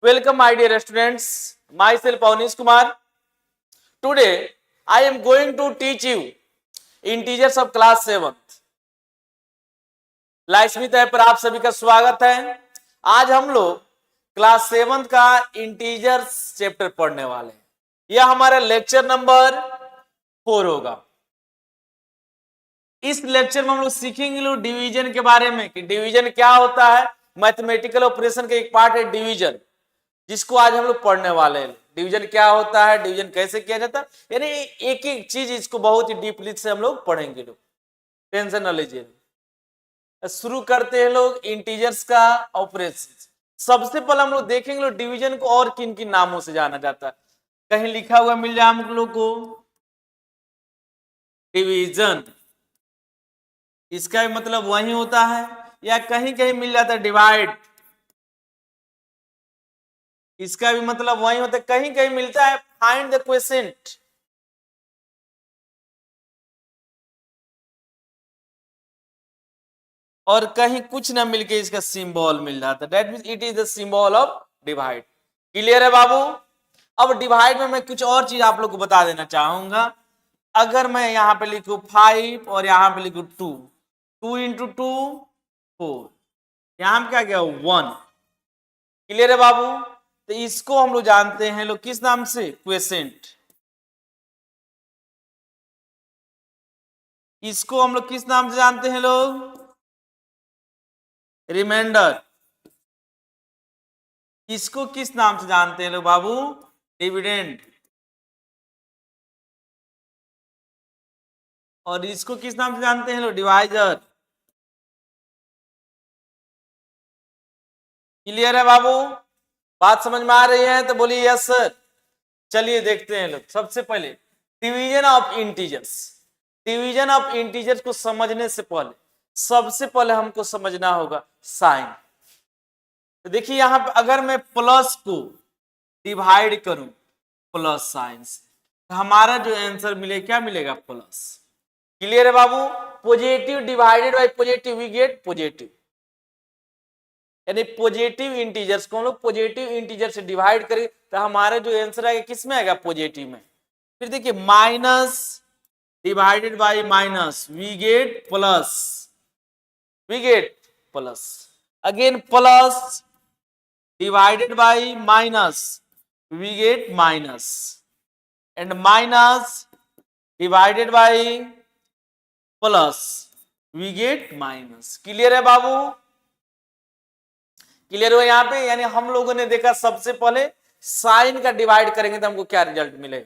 Welcome, my dear students. Myself, Avnish Kumar. Today, I am going to teach you integers of class 7th. Live Smith app पर आप सभी का स्वागत है। आज हम लोग क्लास 7th का इंटीजर्स चैप्टर पढ़ने वाले हैं। यह हमारा लेक्चर नंबर 4 होगा। इस लेक्चर में हम लोग सीखेंगे डिवीजन के बारे में कि डिवीजन क्या होता है। मैथमेटिकल ऑपरेशन का एक पार्ट है डिवीजन, जिसको आज हम लोग पढ़ने वाले हैं। डिवीजन क्या होता है, डिवीजन कैसे किया जाता है, यानी एक एक चीज इसको बहुत ही डीपली से हम लोग पढ़ेंगे। लोग टेंशन न लीजिए। शुरू करते हैं लोग इंटीजर्स का ऑपरेशन। सबसे पहले हम लोग देखेंगे लोग डिवीजन को और किन किन नामों से जाना जाता है। कहीं लिखा हुआ मिल जाए हम लोग को डिवीजन, इसका मतलब वही होता है, या कहीं कहीं मिल जाता है डिवाइड, इसका भी मतलब वही होता है। कहीं कहीं मिलता है फाइंड द क्वोशिएंट, और कहीं कुछ ना मिलके इसका सिंबल मिल जाता है। That means it is the symbol of divide. Clear है बाबू। अब डिवाइड में मैं कुछ और चीज आप लोग को बता देना चाहूंगा। अगर मैं यहां पे लिखूं 5 और यहां पे लिखूं 2, 2 इंटू 2 4, यहां पे क्या गया 1। क्लियर है बाबू। तो इसको हम लोग जानते हैं लोग किस नाम से, क्वोशिएंट। इसको हम लोग किस नाम से जानते हैं लोग, रिमाइंडर। इसको किस नाम से जानते हैं लोग बाबू, डिविडेंड। और इसको किस नाम से जानते हैं लोग, डिवाइजर। क्लियर है बाबू। बात समझ में आ रही है तो बोलिए यस सर। चलिए देखते हैं लोग। सबसे पहले division of integers. Division of integers को समझने से पहले सबसे पहले हमको समझना होगा साइन। तो देखिए यहां पे अगर मैं प्लस को डिवाइड करूं प्लस साइन से, तो हमारा जो आंसर मिले क्या मिलेगा, प्लस। क्लियर है बाबू। Positive divided by positive we get positive, यानी पॉजिटिव इंटीजर्स को हम लोग पॉजिटिव इंटीजर से डिवाइड करें तो हमारा जो आंसर आएगा किस में आएगा, पॉजिटिव में। फिर देखिए minus divided by minus we get plus, we get plus. Again plus divided by minus we get minus, and minus divided by plus we get minus. Clear है बाबू। क्लियर हो यहाँ पे। यानी हम लोगों ने देखा सबसे पहले साइन का डिवाइड करेंगे तो हमको क्या रिजल्ट मिलेगा।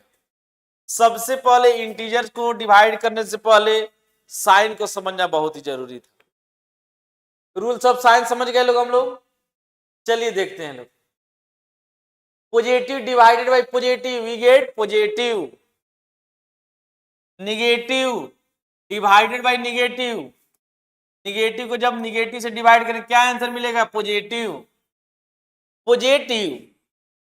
सबसे पहले इंटीजर्स को डिवाइड करने से पहले साइन को समझना बहुत ही जरूरी था। रूल्स ऑफ साइन समझ गए लोग हम लोग। चलिए देखते हैं लोग। Positive divided by positive we get positive, negative divided by negative, negative को जब निगेटिव से डिवाइड करें क्या आंसर मिलेगा, positive. Positive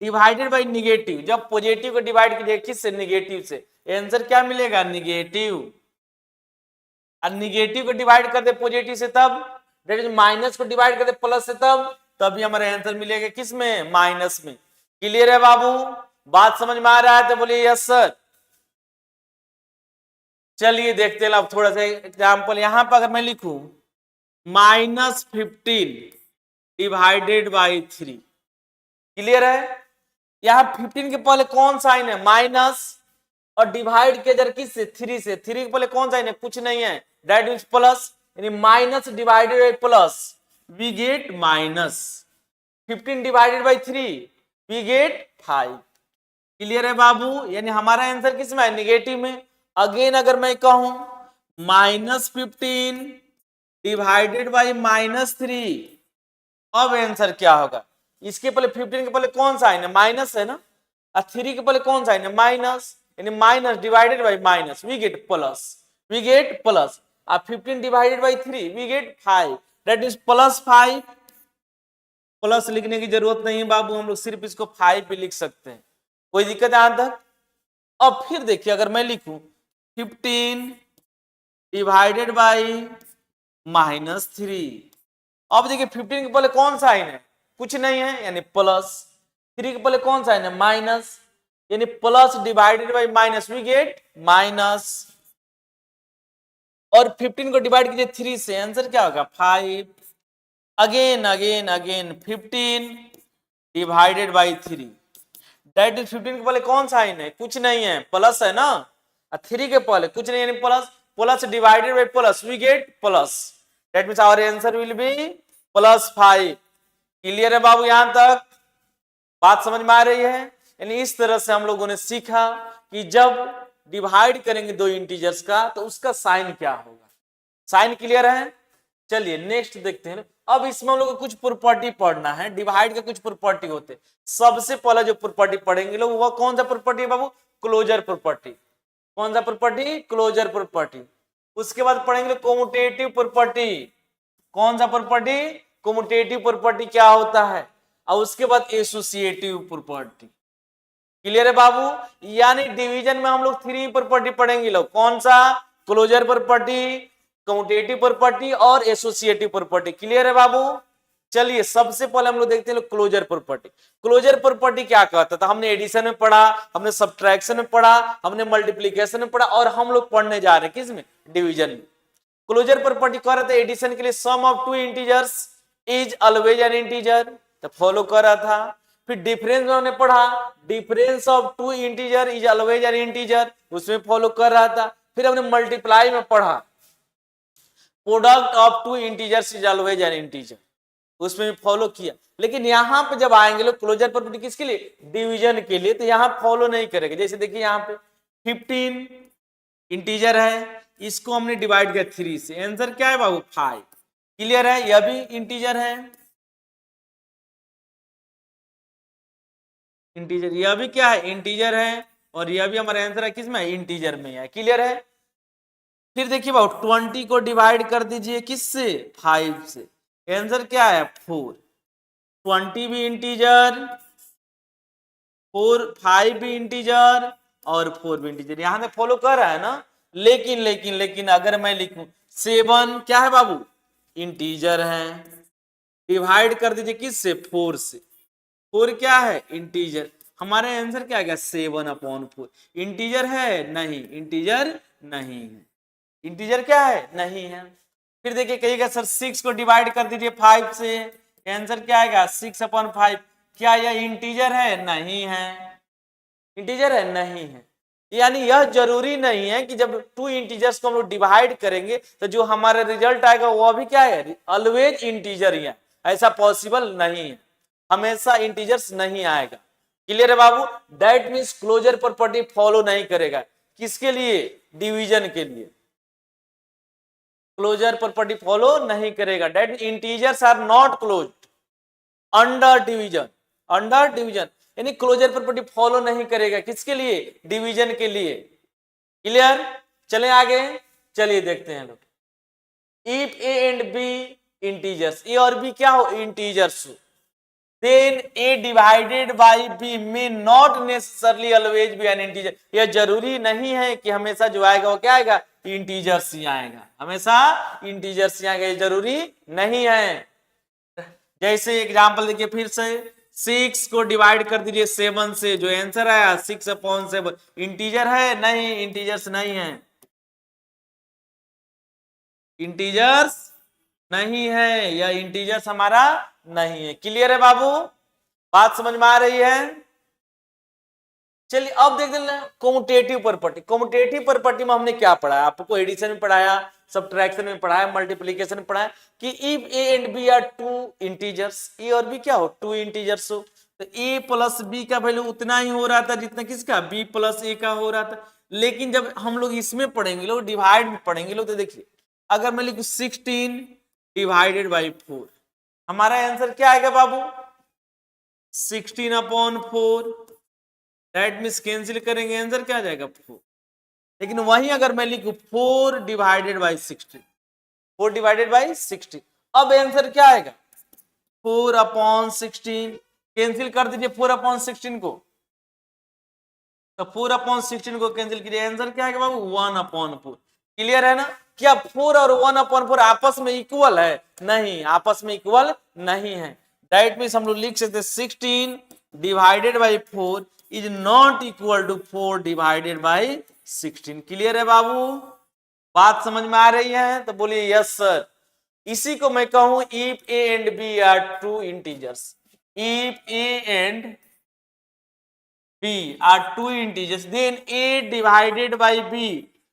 divided by negative, जब पॉजिटिव को डिवाइड कीजिए किससे, निगेटिव से, आंसर क्या मिलेगा, निगेटिव। और निगेटिव को डिवाइड कर दे पॉजिटिव से तब, दैट इज माइनस को डिवाइड कर दे प्लस से तभी हमारा आंसर मिलेगा किस में, माइनस में। क्लियर है बाबू। बात समझ में आ रहा है तो बोलिए यस सर। चलिए देखते हैं अब थोड़ा सा एग्जाम्पल। यहां पर अगर मैं लिखूं -15 डिवाइडेड बाई 3, क्लियर है। यहां 15 के पहले कौन साइन है, माइनस, और डिवाइड के जर किस से, 3 से। 3 के पहले कौन साइन है, कुछ नहीं है, दैट मींस प्लस, यानी minus divided by plus we get minus. 15 divided by 3 we get 5। Clear है बाबू। यानी हमारा आंसर किस में है, निगेटिव में। अगेन अगर मैं कहूं -15 डिवाइडेड बाई -3, अब आंसर क्या होगा। इसके पहले 15 के पहले कौन सा है, माइनस है ना, और 3 के पहले कौन सा है, माइनस, यानी minus divided by minus we get plus, we get plus. और 15 divided by 3 we get 5, that is +5। Plus लिखने की जरूरत नहीं है बाबू, हम लोग सिर्फ इसको 5 भी लिख सकते हैं, कोई दिक्कत है यहां तक। अब फिर देखिए अगर मैं लिखूं 15 डिवाइडेड बाई -3, अब देखिए 15 के पहले कौन साइन है, कुछ नहीं है, यानी प्लस। 3 के पहले कौन सा है? माइनस, यानी plus divided by minus, we get minus. और 15 को डिवाइड कीजिए 3 से, आंसर क्या होगा? 5। Again again again 15 divided by 3, that is 15 के पहले कौन सा साइन है? कुछ नहीं है, प्लस है ना। 3 के पहले कुछ नहीं, यानी plus, plus divided by plus, we get plus, that means our answer will be +5। Clear है बाबू? यहां तक बात समझ में आ रही है? यानी इस तरह से हम लोगों ने सीखा कि जब डिवाइड करेंगे दो इंटीजर्स का तो उसका साइन क्या होगा। साइन क्लियर है? चलिए नेक्स्ट देखते हैं। अब इसमें हम लोग को कुछ प्रॉपर्टी पढ़ना है, डिवाइड के कुछ प्रॉपर्टी होते हैं। सबसे पहला जो प्रॉपर्टी पढ़ेंगे लोग वो कौन सा प्रॉपर्टी है बाबू? Closure property. कौन सा प्रॉपर्टी? Closure property. उसके बाद पढ़ेंगे कम्यूटेटिव प्रॉपर्टी। कौन सा प्रॉपर्टी? कम्यूटेटिव प्रॉपर्टी क्या होता है। और उसके बाद एसोसिएटिव प्रॉपर्टी। क्लियर है बाबू? यानी डिवीजन में हम लोग 3 प्रॉपर्टी पढ़ेंगे लोग। कौन सा? क्लोजर प्रॉपर्टी, कम्यूटेटिव प्रॉपर्टी और एसोसिएटिव प्रॉपर्टी। क्लियर है बाबू? चलिए सबसे पहले हम लोग देखते हैं क्लोजर प्रॉपर्टी। क्लोजर प्रॉपर्टी क्या कहता था? हमने एडिशन में पढ़ा, हमने सब्ट्रैक्शन में पढ़ा, हमने मल्टीप्लीकेशन में पढ़ा, और हम लोग पढ़ने जा रहे हैं किसमें? डिवीजन में। क्लोजर प्रॉपर्टी कह रहे थे एडिशन के लिए sum of 2 integers is always an integer, तो फॉलो कर रहा था। फिर डिफरेंस में हमने पढ़ा, difference of 2 integer is always an integer, उसमें फॉलो कर रहा था। फिर हमने मल्टीप्लाई में पढ़ा, product of 2 integers is always an integer, उसमें भी फॉलो किया। लेकिन यहां पे जब आएंगे लोग क्लोजर प्रॉपर्टी किसके लिए? डिवीजन के लिए, तो यहां फॉलो नहीं करेंगे। जैसे देखिए यहां पे 15 इंटीजर है, इसको हमने डिवाइड किया 3 से, आंसर क्या है बाबू? 5। क्लियर है? यह भी इंटीजर है, इंटीजर, यह भी क्या है? इंटीजर है, और यह भी हमारा आंसर है किसमें? इंटीजर में है। क्लियर है? फिर देखिए बाबू 20 को डिवाइड कर दीजिए किससे? 5 से, आंसर क्या है? 4। 20 भी इंटीजर, 5 भी इंटीजर, और 4 भी इंटीजर। यहां से फॉलो कर रहा है ना। लेकिन लेकिन लेकिन अगर मैं लिखूं 7 क्या है बाबू? इंटीजर है, डिवाइड कर दीजिए किससे? 4 से, 4 क्या है? इंटीजर। हमारा आंसर क्या आ गया? 7/4। इंटीजर है? नहीं, इंटीजर नहीं है। इंटीजर क्या है? नहीं है। फिर देखिए कहिएगा सर 6 को डिवाइड कर दीजिए 5 से, आंसर क्या आएगा? 6/5। क्या यह इंटीजर है? नहीं है। इंटीजर है? नहीं है। यानी यह जरूरी नहीं है कि जब 2 इंटीजर्स को हम लोग डिवाइड करेंगे तो जो हमारा रिजल्ट आएगा वो भी क्या है? ऑलवेज इंटीजर ही है। ऐसा पॉसिबल नहीं है, हमेशा इंटीजर्स नहीं आएगा। क्लियर है बाबू? That means closure property follow नहीं करेगा। किसके लिए? डिवीजन के लिए क्लोजर प्रॉपर्टी फॉलो नहीं करेगा। That integers are not closed under division. Under division यानी क्लोजर प्रॉपर्टी फॉलो नहीं करेगा। किसके लिए? डिवीजन के लिए। क्लियर? चले आगे, चलिए देखते हैं लोग। If A and B integers, A और बी क्या हो? इंटीजर्स हो, then a divided by b may not necessarily always be an integer। यह जरूरी नहीं है कि हमेशा जो आएगा वो क्या आएगा? इंटीजर्स ही आएगा, हमेशा इंटीजर्स ही आएगा, ये जरूरी नहीं है। जैसे एग्जांपल देखिए फिर से 6 को डिवाइड कर दीजिए 7 से, जो आंसर आया 6/7। इंटीजर है? नहीं, इंटीजर्स नहीं है, इंटीजर्स नहीं है, यह इंटीजर्स हमारा नहीं है। क्लियर है बाबू? बात समझ में आ रही है? चलिए अब देख लें कम्यूटेटिव प्रॉपर्टी। कम्यूटेटिव प्रॉपर्टी में हमने क्या पढ़ाया? आपको एडिशन में पढ़ाया, सब्ट्रैक्शन में पढ़ाया, मल्टीप्लिकेशन में पढ़ाया कि if A and B are 2 integers, A और बी क्या हो? 2 इंटीजर्स हो, तो ए प्लस बी का वैल्यू उतना ही हो रहा था जितना किसका? बी प्लस ए का हो रहा था। लेकिन जब हम लोग इसमें पढ़ेंगे लोग, डिवाइड में पढ़ेंगे लोग, तो देखिए अगर मैं लिखूं 16 डिवाइडेड बाई 4, हमारा आंसर क्या आएगा बाबू? 16/4। दैट मीन्स कैंसिल करेंगे, आंसर क्या आ जाएगा? 4। लेकिन वहीं अगर मैं लिखूं 4 डिवाइडेड बाई 16, 4 डिवाइडेड बाई 16, अब आंसर क्या आएगा? 4/16। कैंसिल कर दीजिए 4/16 को, तो 4/16 को कैंसिल कीजिए, आंसर क्या आएगा बाबू? 1/4। क्लियर है ना? क्या 4 और 1/4 आपस में इक्वल है? नहीं, आपस में इक्वल नहीं है। दैट मीन्स हम लोग लिख सकते 16 divided by 4 is not equal to 4 divided by 16। Clear है बाबू? बात समझ में आ रही है? तो बोलिए यस सर। इसी को मैं कहूं if A and B are two integers. If A and B are two integers then A divided by B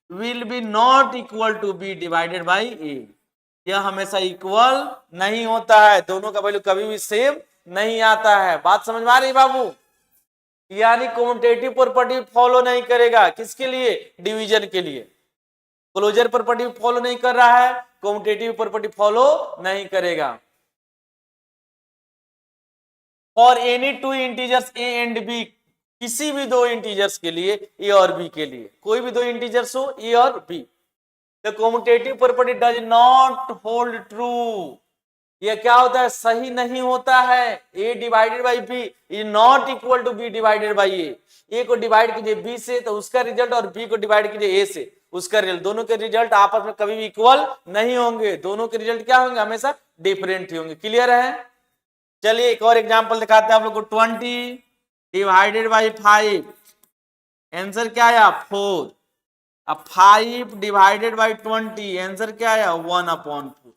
will be not equal to B divided by A. यह हमेशा इक्वल नहीं होता है, दोनों का वैल्यू कभी भी सेम नहीं आता है। बात समझ में आ रही बाबू? यानी कम्यूटेटिव प्रॉपर्टी फॉलो नहीं करेगा। किसके लिए? डिवीजन के लिए। क्लोजर प्रॉपर्टी फॉलो नहीं कर रहा है, कम्यूटेटिव प्रॉपर्टी फॉलो नहीं करेगा। For any two integers a and b, किसी भी दो इंटीजर्स के लिए, ए और बी के लिए, कोई भी दो इंटीजर्स हो ए और B, the commutative property does not hold true. यह क्या होता है? सही नहीं होता है। A divided by B is not equal to B divided by A. A को डिवाइड कीजिए बी से तो उसका रिजल्ट, और बी को डिवाइड कीजिए ए से उसका रिजल्ट, दोनों के रिजल्ट आपस में कभी भी इक्वल नहीं होंगे। दोनों के रिजल्ट क्या होंगे? हमेशा डिफरेंट ही होंगे। क्लियर है? चलिए एक और एग्जांपल दिखाते हैं आप लोग को। 20 डिवाइडेड बाई 5, आंसर क्या आया? 4। अब 5 डिवाइडेड बाई 20, आंसर क्या आया? 1/4।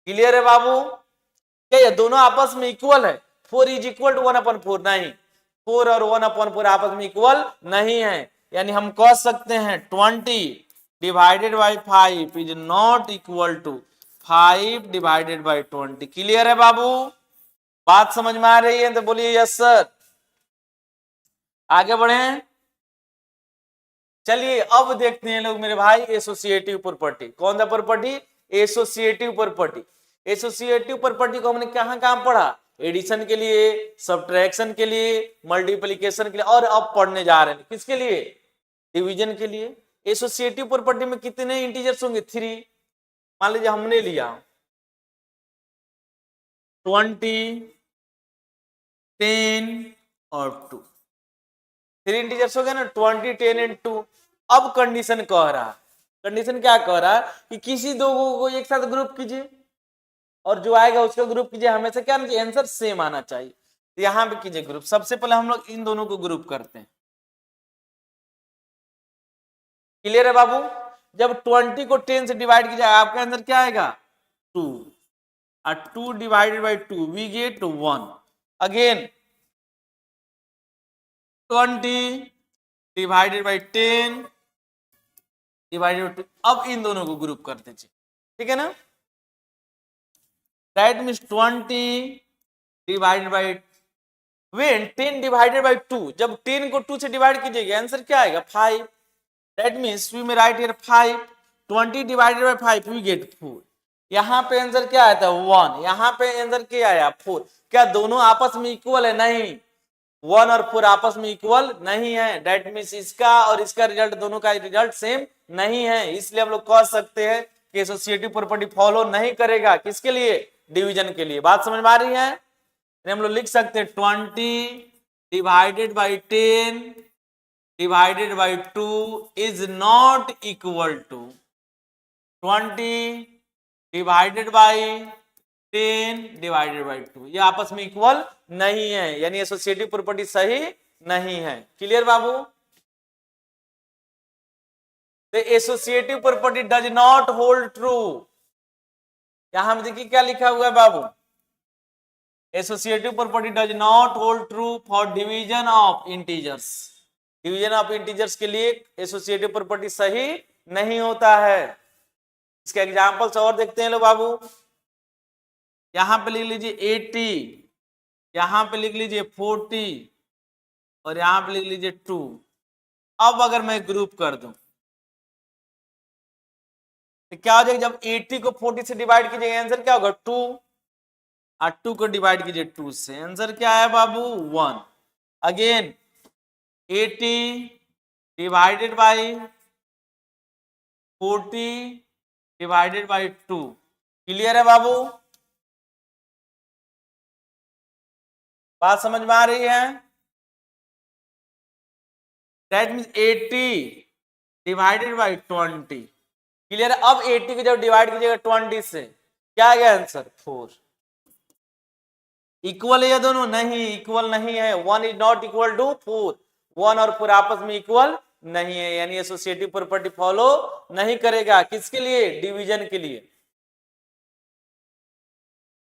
क्लियर है बाबू? क्या ये दोनों आपस में इक्वल है? 4 इज इक्वल टू 1/4? नहीं, 4 और 1/4 आपस में इक्वल नहीं है। यानी हम कह सकते हैं 20 divided by 5 is not equal to 5 divided by 20। Clear है बाबू? बात समझ में आ रही है तो बोलिए यस सर। आगे बढ़े। चलिए अब देखते हैं लोग मेरे भाई एसोसिएटिव प्रॉपर्टी। कौन सा property? Associative property. Associative property को हमने कहां कहां पढ़ा? एडिशन के लिए, सब्ट्रैक्शन के लिए, मल्टीप्लिकेशन के लिए, और अब पढ़ने जा रहे हैं किसके लिए? डिवीजन के लिए। एसोसिएटिव प्रॉपर्टी में कितने इंटीजर्स होंगे? 3। मान लीजिए हमने लिया 20, 10 और 2, 3 इंटीजर्स हो गए ना, 20, 10 एंड 2। अब कंडीशन कह रहा है, कंडीशन क्या कह रहा है कि किसी दो को एक साथ ग्रुप कीजिए और जो आएगा उसका ग्रुप कीजिए। हमेशा क्या आंसर सेम आना चाहिए। तो यहां पे कीजिए ग्रुप। सबसे पहले हम लोग इन दोनों को ग्रुप करते हैं। क्लियर है बाबू? जब 20 को 10 से डिवाइड कीजिए आपका आंसर क्या आएगा? 2। और 2 divided by 2 we get 1। Again 20 divided by 10 divided by 2। अब इन दोनों को ग्रुप कर दीजिए। ठीक है ना? That means 20 divided by, when 10 divided by 2, जब 10 को 2 से डिवाइड कीजिएगा आंसर क्या आएगा? 5। That means we may write here 5। 20 divided by 5 we get 4। यहाँ पे आंसर क्या आया था? 1। यहाँ पे आंसर क्या आया? 4। क्या दोनों आपस में इक्वल है? नहीं, 1 और 4 आपस में इक्वल नहीं है। दैट मीन्स इसका और इसका रिजल्ट, दोनों का रिजल्ट सेम नहीं है। इसलिए हम लोग कह सकते हैं कि एसोसिएटिव प्रॉपर्टी फॉलो नहीं करेगा। किसके लिए? डिवीजन के लिए। बात समझ में आ रही है? हम लोग लिख सकते हैं 20 divided by 10 divided by 2 is not equal to 20 divided by 10 divided by 2। ये आपस में इक्वल नहीं है, यानी एसोसिएटिव प्रॉपर्टी सही नहीं है। क्लियर बाबू? The associative property does not hold true. यहां में देखिए क्या लिखा हुआ है बाबू? Associative property does not hold true for division of integers. Division of integers के लिए एसोसिएटिव प्रॉपर्टी सही नहीं होता है। इसके एग्जांपल्स और देखते हैं लो बाबू। यहां पे लिख लीजिए 80, यहां पे लिख लीजिए 40 और यहां पे लिख लीजिए 2। अब अगर मैं ग्रुप कर दूं तो क्या हो जाएगा? जब 80 को 40 से डिवाइड कीजिएगा आंसर क्या होगा? 2। और 2 को डिवाइड कीजिए 2 से, आंसर क्या है बाबू? 1। Again 80 divided by 40 divided by 2। Clear है बाबू? बात समझ में आ रही है? That means 80 divided by 20। Clear है? अब 80 को जब डिवाइड कीजिएगा 20 से क्या आ गया आंसर? 4। इक्वल है ये दोनों? नहीं, इक्वल नहीं है। 1 इज नॉट इक्वल टू 4, 1 और 4 आपस में इक्वल नहीं है, यानी एसोसिएटिव प्रॉपर्टी फॉलो नहीं करेगा। किसके लिए? डिवीजन के लिए।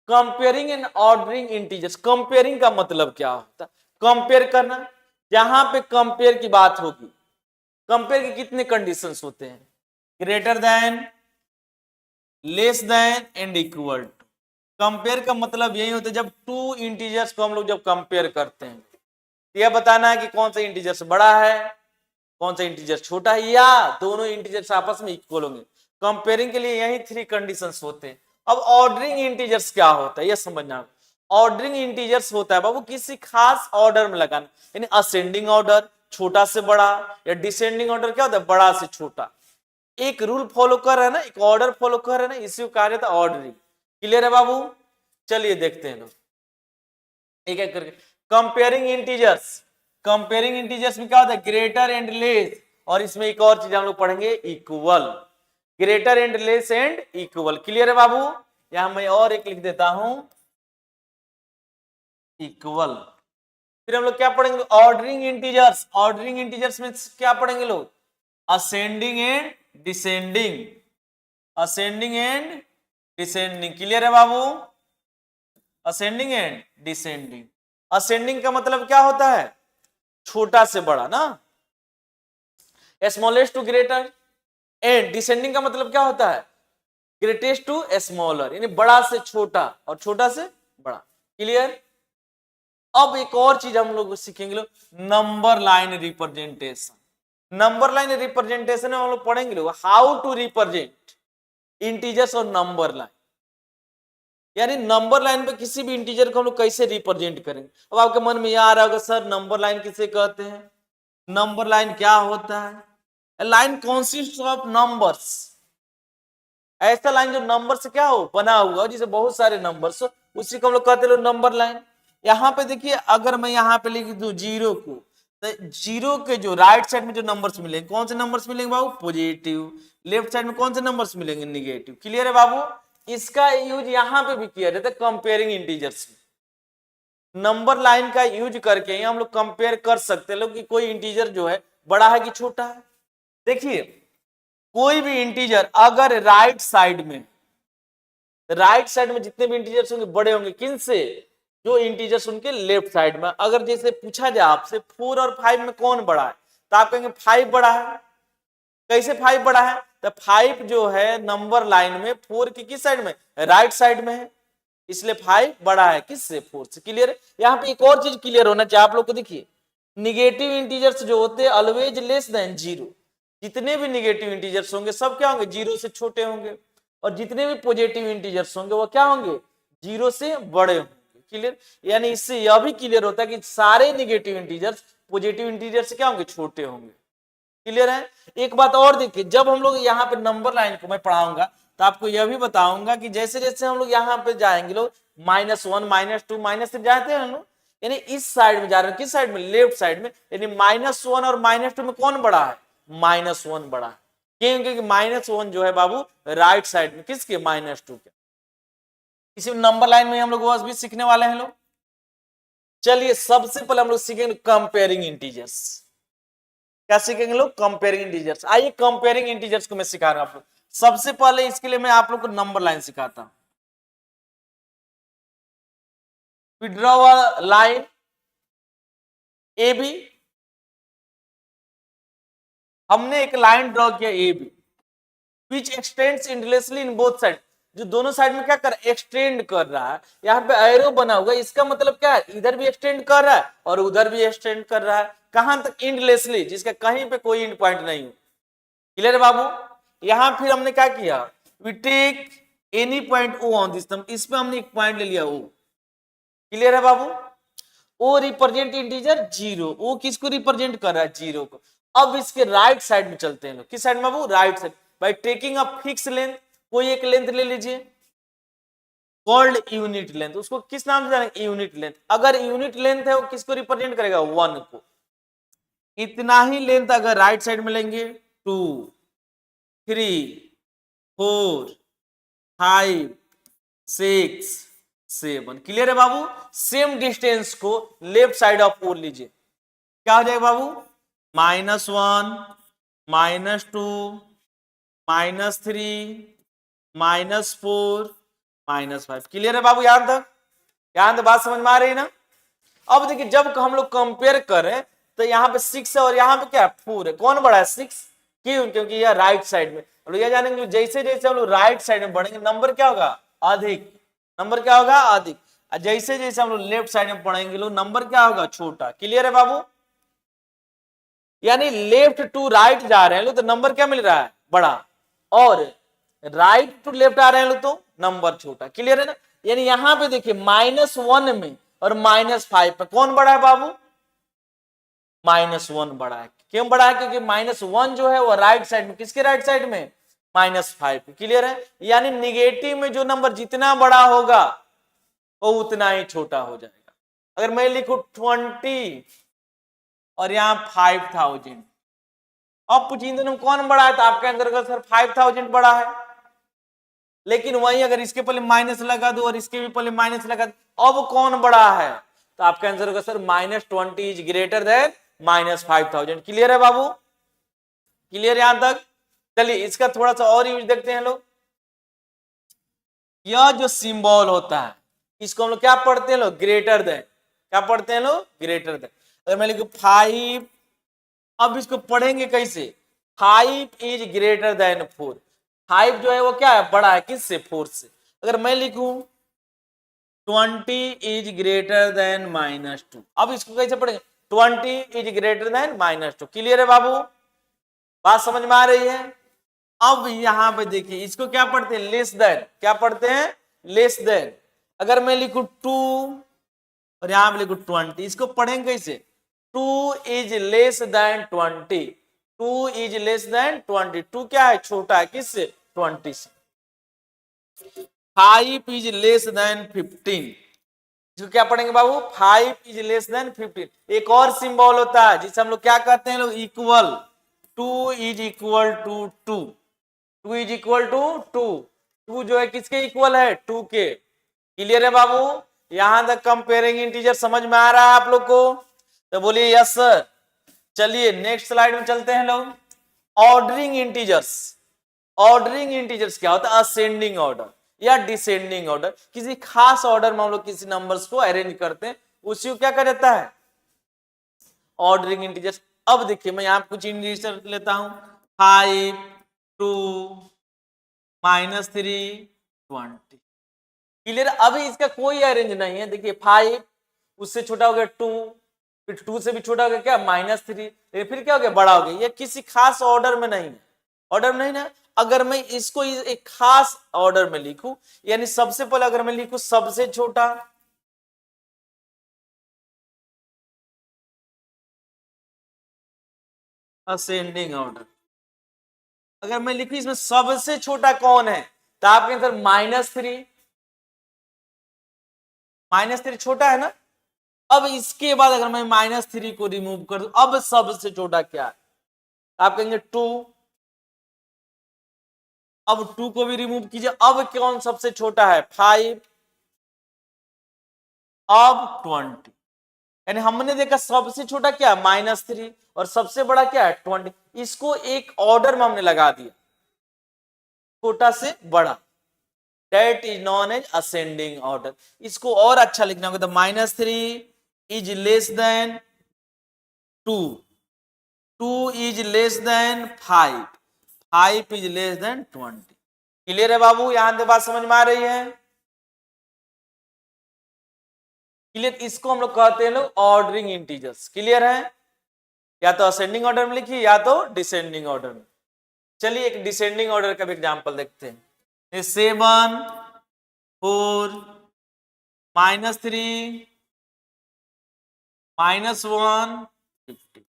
Comparing and ordering integers, comparing का मतलब क्या होता है? कंपेयर करना। जहां पे कंपेयर की बात होगी, कंपेयर के कितने कंडीशंस होते हैं? Greater than, less than and equal to. Compare का मतलब यही होता है जब टू इंटीजर्स को हम लोग जब कंपेयर करते हैं, यह बताना है कि कौन सा इंटीजर्स बड़ा है, कौन सा इंटीजर छोटा है, या दोनों इंटीजर्स आपस में इक्वल होंगे। कंपेयरिंग के लिए यही 3 कंडीशंस होते हैं। अब ऑर्डरिंग इंटीजर्स क्या होता है यह समझना। ऑर्डरिंग इंटीजर्स होता है बाबू किसी खास ऑर्डर में लगाना, यानी असेंडिंग ऑर्डर छोटा से बड़ा, या डिसेंडिंग ऑर्डर क्या होता है? बड़ा से छोटा। एक रूल फॉलो कर रहा है ना, एक ऑर्डर फॉलो कर रहा है ना, इसी को कहा जाता है ऑर्डरिंग। क्लियर है बाबू? चलिए देखते हैं लोग एक एक करके। कंपेयरिंग इंटीजर्स, कंपेयरिंग इंटीजर्स में क्या होता है? ग्रेटर एंड लेस, और इसमें एक और चीज हम लोग पढ़ेंगे, equal. Greater and less and equal. Clear है बाबू? यहां मैं और एक लिख देता हूं, इक्वल। फिर हम लोग क्या पढ़ेंगे? Ordering integers. ऑर्डरिंग इंटीजर्स में क्या पढ़ेंगे लोग? Ascending and descending, ascending and descending. Clear है बाबू? Ascending and descending. असेंडिंग का मतलब क्या होता है? छोटा से बड़ा ना, smallest to greater. And descending का मतलब क्या होता है? ग्रेटेस्ट टू स्मॉलर, यानी बड़ा से छोटा और छोटा से बड़ा। क्लियर? अब एक और चीज हम लोग सीखेंगे लोग, number line representation. Number line representation में हम लोग पढ़ेंगे लोग हाउ टू रिप्रेजेंट इंटीजर्स और नंबर लाइन, यानी नंबर लाइन पे किसी भी इंटीजर को हम लोग कैसे रिप्रेजेंट करेंगे। अब आपके मन में यह आ रहा होगा, सर नंबर लाइन किसे कहते हैं, नंबर लाइन क्या होता है? लाइन कॉन्सिस्ट ऑफ नंबर्स, ऐसा लाइन जो नंबर से क्या हो बना हुआ, जिसे बहुत सारे नंबर्स हो, उसी को हम लोग कहते हैं नंबर लाइन। यहाँ पे देखिए, अगर मैं यहाँ पे लिख दूं जीरो को, तो जीरो के जो राइट साइड में जो नंबर्स मिलेंगे, कौन से नंबर्स मिलेंगे बाबू? पॉजिटिव। लेफ्ट साइड में कौन से नंबर्स मिलेंगे? निगेटिव। क्लियर है बाबू? इसका यूज यहाँ पे भी किया जाता है कंपेयरिंग इंटीजर्स में। नंबर लाइन का यूज करके ही हम लोग कंपेयर कर सकते हैं लोग कि कोई इंटीजर जो है बड़ा है कि छोटा है। देखिए, कोई भी इंटीजर अगर राइट साइड में जितने भी इंटीजर्स होंगे बड़े होंगे किन से? जो इंटीजर्स उनके लेफ्ट साइड में। अगर जैसे पूछा जाए आपसे 4 और 5 में कौन बड़ा है, तो आप कहेंगे 5 बड़ा है। कैसे 5 बड़ा है? तो 5 जो है नंबर लाइन में 4 की किस साइड में? राइट साइड में है, इसलिए 5 बड़ा है किससे? 4 से। क्लियर? यहाँ पे एक और चीज क्लियर होना चाहिए आप लोग को। देखिए, निगेटिव इंटीजर्स जो होते हैं ऑलवेज लेस देन जीरो। जितने भी निगेटिव इंटीजर्स होंगे सब क्या होंगे? जीरो से छोटे होंगे। और जितने भी पॉजिटिव इंटीजर्स होंगे वो क्या होंगे? जीरो से बड़े होंगे। क्लियर? यानी इससे यह भी क्लियर होता है कि सारे निगेटिव इंटीजर्स पॉजिटिव इंटीजर से क्या होंगे? छोटे होंगे। क्लियर है? एक बात और देखिए, जब हम लोग यहाँ पे नंबर लाइन को मैं पढ़ाऊंगा तो आपको यह भी बताऊंगा कि जैसे जैसे हम लोग यहाँ पे जाएंगे लोग -1 -2 -3 जाते हैं लोग, यानी इस साइड में जा रहे हैं, किस साइड में? लेफ्ट साइड में। यानी -1 और -2 में कौन बड़ा है? -1 बड़ा है। क्योंकि -1 जो है बाबू राइट साइड में किसके? -2 के। इसी नंबर लाइन में हम लोग वो भी सीखने वाले हैं लोग। चलिए सबसे पहले हम लोग सीखेंगे कंपेयरिंग इंटीजर्स। क्या सीखेंगे लोग? Comparing integers. आइए कंपेयरिंग इंटीजर्स को मैं सिखा रहा हूं आप लोग। सबसे पहले इसके लिए मैं आप लोग को नंबर लाइन सिखाता हूं। Draw a line A B. हमने एक लाइन ड्रॉ किया A B, which extends endlessly in both side, जो दोनों साइड में क्या कर रहा है? एक्सटेंड कर रहा है। यहाँ पे एरो बना हुआ है, इसका मतलब क्या है? इधर भी एक्सटेंड कर रहा है और उधर भी एक्सटेंड कर रहा है। कहां तक? इंडलेसली, जिसका कहीं पे कोई इंड पॉइंट नहीं हो। क्लियर है बाबू? यहां फिर हमने क्या किया? We take any point O on this, इस पे हमने एक पॉइंट ले लिया ओ। क्लियर है बाबू? ओ रिप्रेजेंट इंटीजर जीरो। ओ किसको रिप्रेजेंट कर रहा है? जीरो को। अब इसके राइट साइड में चलते हैं लोग। किस साइड में बाबू? Right side. By taking a fix length, कोई एक लेंथ ले लीजिए, कॉल्ड यूनिट लेंथ। उसको किस नाम से जानेंगे? Unit length. अगर यूनिट लेंथ है वो किसको रिप्रेजेंट करेगा? 1 को। इतना ही लेंथ अगर राइट साइड में लेंगे 2, 3, 4, 5, 6, 7। क्लियर है बाबू? सेम डिस्टेंस को लेफ्ट साइड ऑफ फोर लीजिए, क्या हो जाएगा बाबू? -1, -2, -3, -4, -5। क्लियर है बाबू? यहां तक बात समझ में आ रही है ना? अब देखिए जब हम लोग कंपेयर करें तो यहाँ पे 6 है और यहाँ पे क्या है? 4 है। कौन बड़ा है? 6। क्यों? क्योंकि यह राइट साइड में। और यह जानेंगे जैसे जैसे हम लोग राइट साइड में बढ़ेंगे नंबर क्या होगा? अधिक। नंबर क्या होगा? अधिक। और जैसे जैसे हम लोग लेफ्ट साइड में पढ़ेंगे लोग नंबर क्या होगा? छोटा। क्लियर है बाबू? यानी लेफ्ट टू राइट जा रहे हैं लोग तो नंबर क्या मिल रहा है? बड़ा। और राइट टू लेफ्ट आ रहे हैं लोग तो नंबर छोटा। क्लियर है ना? यानी यहां पे देखिए -1 में और -5 पे कौन बड़ा है बाबू? -1 बड़ा है। क्यों बड़ा है? क्योंकि -1 जो है वो राइट साइड में, किसके राइट साइड में? -5। क्लियर है? यानी निगेटिव में जो नंबर जितना बड़ा होगा वो उतना ही छोटा हो जाएगा। अगर मैं लिखूं 20 और यहां 5000, अब पूछेंगे तुम कौन बड़ा है तो आपके अंदर का सर 5000 बड़ा है। लेकिन वही अगर इसके पहले माइनस लगा दो और इसके भी पहले माइनस लगा दो, अब कौन बड़ा है? तो आपका आंसर होगा sir -20 is greater then -5000। Clear है बाबू? क्लियर यहां तक? चलिए इसका थोड़ा सा और यूज देखते हैं लोग। यह जो सिंबल होता है इसको हम लोग क्या पढ़ते हैं लोग? Greater than. क्या पढ़ते हैं लोग? Greater than. अगर मैं लिखूं 5, अब इसको पढ़ेंगे कैसे? 5 इज ग्रेटर देन 4। 5 जो है वो क्या है? बड़ा है। किससे? 4 से। अगर मैं लिखूं 20 इज ग्रेटर देन -2, अब इसको कैसे पढ़ेंगे? 20 इज ग्रेटर देन -2। क्लियर है बाबू? बात समझ में आ रही है? अब यहां पे देखिए इसको क्या पढ़ते हैं? Less than. क्या पढ़ते हैं? Less than. अगर मैं लिखूं 2 और यहां पे लिखूं 20, इसको पढ़ेंगे कैसे? 2 is less than 20। 2 is less than 20। 2 क्या है? छोटा है। किससे? 20 से। 5 इज लेस देन 15, इसको क्या पढ़ेंगे बाबू? 5 इज लेस देन 15। एक और सिंबल होता है जिसे हम लोग क्या कहते हैं लोग? Equal. 2 is equal to 2। 2 is equal to 2। 2 जो है किसके इक्वल है? 2 के। क्लियर है बाबू? यहां तक कंपेयरिंग इंटीजर समझ में आ रहा है आप लोग को? तो बोलिए यस सर। चलिए नेक्स्ट स्लाइड में चलते हैं लोग। Ordering integers. ऑर्डरिंग इंटीजर्स क्या होता है? असेंडिंग ऑर्डर या डिसेंडिंग ऑर्डर। किसी खास ऑर्डर में हम लोग किसी नंबर्स को अरेंज करते हैं, उसी को क्या कहा जाता है? Ordering integers. अब देखिए मैं यहां कुछ इंटीजर लेता हूं। 5, 2, -3, 20। क्लियर? अभी इसका कोई अरेंज नहीं है। देखिए 5 उससे छोटा हो गया 2, फिर 2 से भी छोटा हो गया क्या? -3, फिर क्या हो गया? बड़ा हो गया। ये किसी खास ऑर्डर में नहीं है। ऑर्डर में नहीं ना। अगर मैं इसको एक खास ऑर्डर में लिखूं, यानी सबसे पहले अगर मैं लिखूं सबसे छोटा, असेंडिंग ऑर्डर। अगर मैं लिखूं इसमें सबसे छोटा कौन है तो आपके आंसर -3। -3 छोटा है ना? अब इसके बाद अगर मैं -3 को रिमूव कर दूं, अब सबसे छोटा क्या है? आप कहेंगे 2। अब 2 को भी रिमूव कीजिए, अब कौन सबसे छोटा है? 5। अब 20। यानी हमने देखा सबसे छोटा क्या है? -3 और सबसे बड़ा क्या है? 20। इसको एक ऑर्डर में हमने लगा दिया, छोटा से बड़ा। That is known as ascending order. इसको और अच्छा लिखना होगा तो -3 is less than 2, 2 is less than 5, 5 is less than 20। Clear है बाबू? यहां तक बात समझ में आ रही है? क्लियर? इसको हम लोग कहते हैं लोग ऑर्डरिंग इंटीजर्स। क्लियर है? या तो असेंडिंग ऑर्डर में लिखिए या तो डिसेंडिंग ऑर्डर में। चलिए एक डिसेंडिंग ऑर्डर का भी एग्जांपल देखते हैं। 7, 4, -3, -1, 50।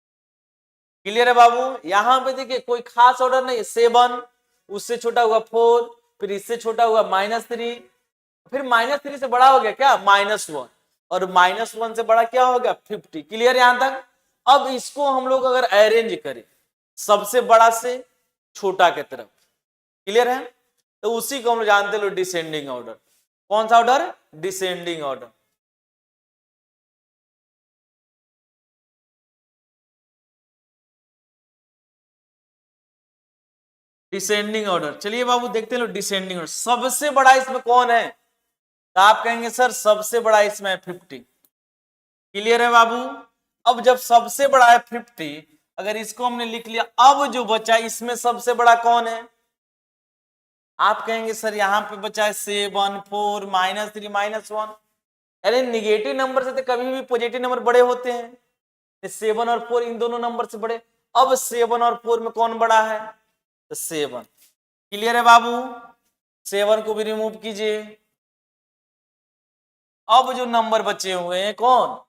क्लियर है बाबू? यहां पे देखिए कोई खास ऑर्डर नहीं है। 7 उससे छोटा हुआ 4, फिर इससे छोटा हुआ -3, फिर -3 से बड़ा हो गया क्या? -1, और -1 से बड़ा क्या हो गया? 50। क्लियर यहां तक? अब इसको हम लोग अगर अरेंज करें सबसे बड़ा से छोटा की तरफ, क्लियर है? तो उसी को हम लोग जानते हैं डिसेंडिंग ऑर्डर। कौन सा order? Descending order. Descending order. चलिए बाबू देखते हैं डिसेंडिंग ऑर्डर। सबसे बड़ा इसमें कौन है? तो आप कहेंगे सर सबसे बड़ा इसमें 50। क्लियर है बाबू? अब जब सबसे बड़ा है 50, अगर इसको हमने लिख लिया, अब जो बचा इसमें सबसे बड़ा कौन है? आप कहेंगे सर यहाँ पे बचा है 7, 4, -3, -1। अरे निगेटिव नंबर से तो कभी भी पॉजिटिव नंबर बड़े होते हैं। 7 और 4 इन दोनों नंबर से बड़े। अब 7 और 4 में कौन बड़ा है? तो 7। क्लियर है बाबू? 7 को भी रिमूव कीजिए। अब जो नंबर बचे हुए हैं कौन?